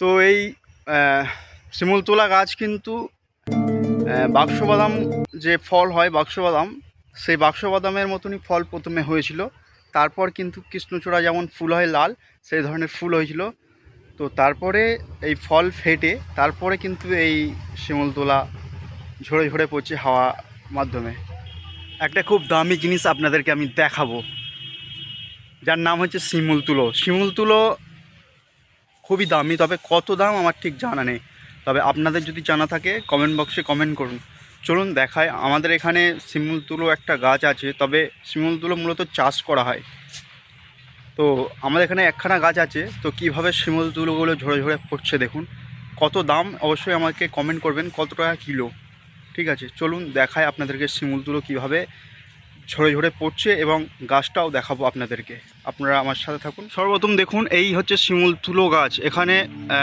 তো এই শিমুলতলা গাছ কিন্তু বাক্সবাদাম যে ফল হয় বাক্সবাদাম, সেই বাক্সবাদামের মতনই ফল প্রথমে হয়েছিল। তারপর কিন্তু কৃষ্ণচূড়া যেমন ফুল হয় লাল, সেই ধরনের ফুল হয়েছিল। তো তারপরে এই ফল ফেটে তারপরে কিন্তু এই শিমুলতলা ঝরে ঝরে পড়ছে হাওয়া মাধ্যমে। একটা খুব দামি জিনিস আপনাদেরকে আমি দেখাবো, যার নাম হচ্ছে শিমুলতুলো। শিমুলতুলো খুবই দামি, তবে কত দাম আমার ঠিক জানা নেই। তবে আপনাদের যদি জানা থাকে কমেন্ট বক্সে কমেন্ট করুন। চলুন দেখায়। আমাদের এখানে শিমুলতুলো একটা গাছ আছে, তবে শিমুলতুলো মূলত চাষ করা হয়। তো আমাদের এখানে একখানা গাছ আছে। তো কীভাবে শিমুলতুলোগুলো ঝরে ঝরে পড়ছে দেখুন। কত দাম অবশ্যই আমাকে কমেন্ট করবেন, কত টাকা কিলো। ঠিক আছে, চলুন দেখায় আপনাদেরকে শিমুলতুলো কীভাবে ঝরে ঝরে পড়ছে এবং গাছটাও দেখাবো আপনাদেরকে। আপনারা আমার সাথে থাকুন। সর্বপ্রথম দেখুন, এই হচ্ছে শিমুলতুলো গাছ। এখানে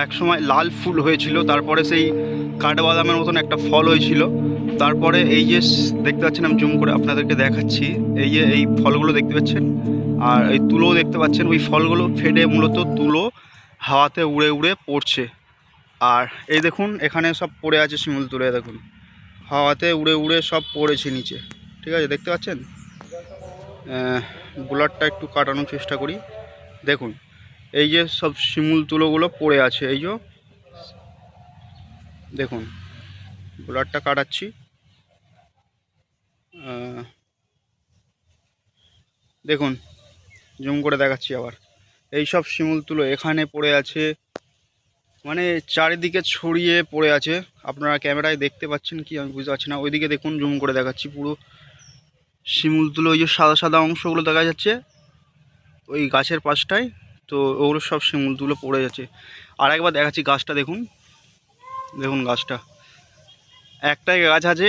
এক সময় লাল ফুল হয়েছিল, তারপরে সেই কাঠবাদামের মতন একটা ফল হয়েছিল। তারপরে এই যে দেখতে পাচ্ছেন, আমি জুম করে আপনাদেরকে দেখাচ্ছি, এই যে এই ফলগুলো দেখতে পাচ্ছেন আর এই তুলোও দেখতে পাচ্ছেন। ওই ফলগুলো ফেটে মূলত তুলো হাওয়াতে উড়ে উড়ে পড়ছে। আর এই দেখুন এখানে সব পড়ে আছে শিমুলতুলো, দেখুন হাওয়াতে উড়ে উড়ে সব পড়েছে নিচে। ঠিক আছে, দেখতে পাচ্ছেন। ব্লাডটা একটু কাটানোর চেষ্টা করি। দেখুন এই যে সব শিমুলতুলোগুলো পড়ে আছে, এই যে দেখুন ব্লাডটা কাটাচ্ছি। দেখুন জুম করে দেখাচ্ছি আবার। এই সব শিমুলতুলো এখানে পড়ে আছে, মানে চারিদিকে ছড়িয়ে পড়ে আছে। আপনারা ক্যামেরায় দেখতে পাচ্ছেন কি আমি বুঝতে পারছি না। ওইদিকে দেখুন, জুম করে দেখাচ্ছি, পুরো শিমুলতুলো ওই যে সাদা সাদা অংশগুলো দেখা যাচ্ছে ওই গাছের পাশটায়। তো ওগুলো সব শিমুলতুলো পড়ে যাচ্ছে। আর একবার দেখাচ্ছি গাছটা, দেখুন দেখুন গাছটা। একটাই গাছ আছে,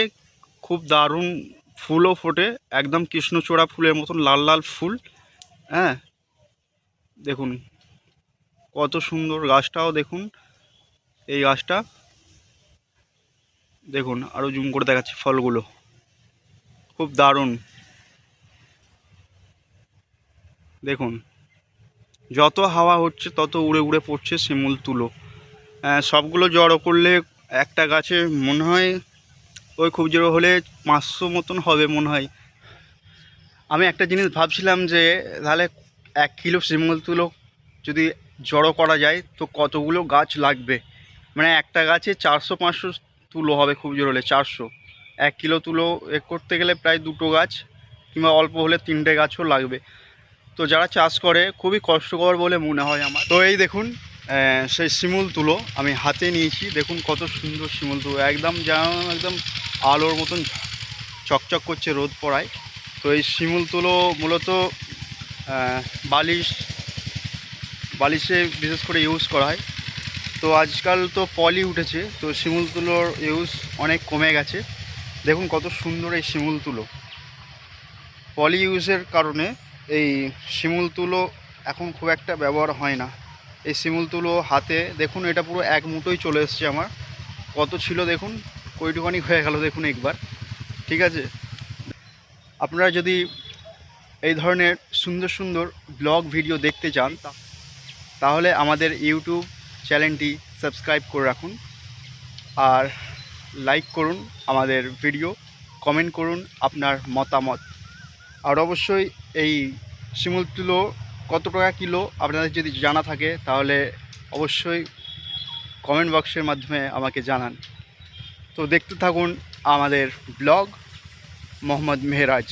খুব দারুণ ফুলও ফোটে, একদম কৃষ্ণচূড়া ফুলের মতন লাল লাল ফুল। হ্যাঁ দেখুন কত সুন্দর গাছটাও দেখুন। এই গাছটা দেখুন, আরও জুম করে দেখাচ্ছি, ফলগুলো খুব দারুণ। দেখুন যত হাওয়া হচ্ছে তত উড়ে উড়ে পড়ছে শিমুলতুলো। সবগুলো জড়ো করলে একটা গাছে মনে হয় ওই খুব জোর হলে 500 মতন হবে মনে হয়। আমি একটা জিনিস ভাবছিলাম যে তাহলে 1 কিলো শিমুলতুলো যদি জড়ো করা যায় তো কতগুলো গাছ লাগবে। মানে একটা গাছে 400-500 তুলো হবে খুব জোর হলে, 400। 1 কিলো তুলো করতে গেলে প্রায় 2টো গাছ কিংবা অল্প হলে 3টে গাছও লাগবে। তো যারা চাষ করে খুবই কষ্টকর বলে মনে হয় আমার। তো এই দেখুন সেই শিমুলতুলো আমি হাতে নিয়েছি। দেখুন কত সুন্দর শিমুলতুলো, একদম একদম আলোর মতন চকচক করছে রোদ পড়ায়। তো এই শিমুলতুলো মূলত বালিশে বিশেষ করে ইউজ করা হয়। তো আজকাল তো পলি উঠেছে, তো শিমুলতুলোর ইউজ অনেক কমে গেছে। দেখুন কত সুন্দর এই শিমুলতুলো। পলি ইউজের কারণে এই শিমুলতুলো এখন খুব একটা ব্যবহার হয় না। এই শিমুলতুলো হাতে দেখুন, এটা পুরো 1 মুঠোই চলে এসছে আমার। কত ছিল দেখুন, কইটুখানি হয়ে গেল দেখুন একবার। ঠিক আছে, আপনারা যদি এই ধরনের সুন্দর সুন্দর ব্লগ ভিডিও দেখতে চান তাহলে আমাদের ইউটিউব চ্যানেলটি সাবস্ক্রাইব করে রাখুন, আর লাইক করুন আমাদের ভিডিও, কমেন্ট করুন আপনার মতামত। আর অবশ্যই এই শিমুলতুলো কত টাকা কিলো আপনাদের যদি জানা থাকে তাহলে অবশ্যই কমেন্ট বক্সের মাধ্যমে আমাকে জানান। তো দেখতে থাকুন আমাদের ব্লগ মোহাম্মদ মেহরাজ।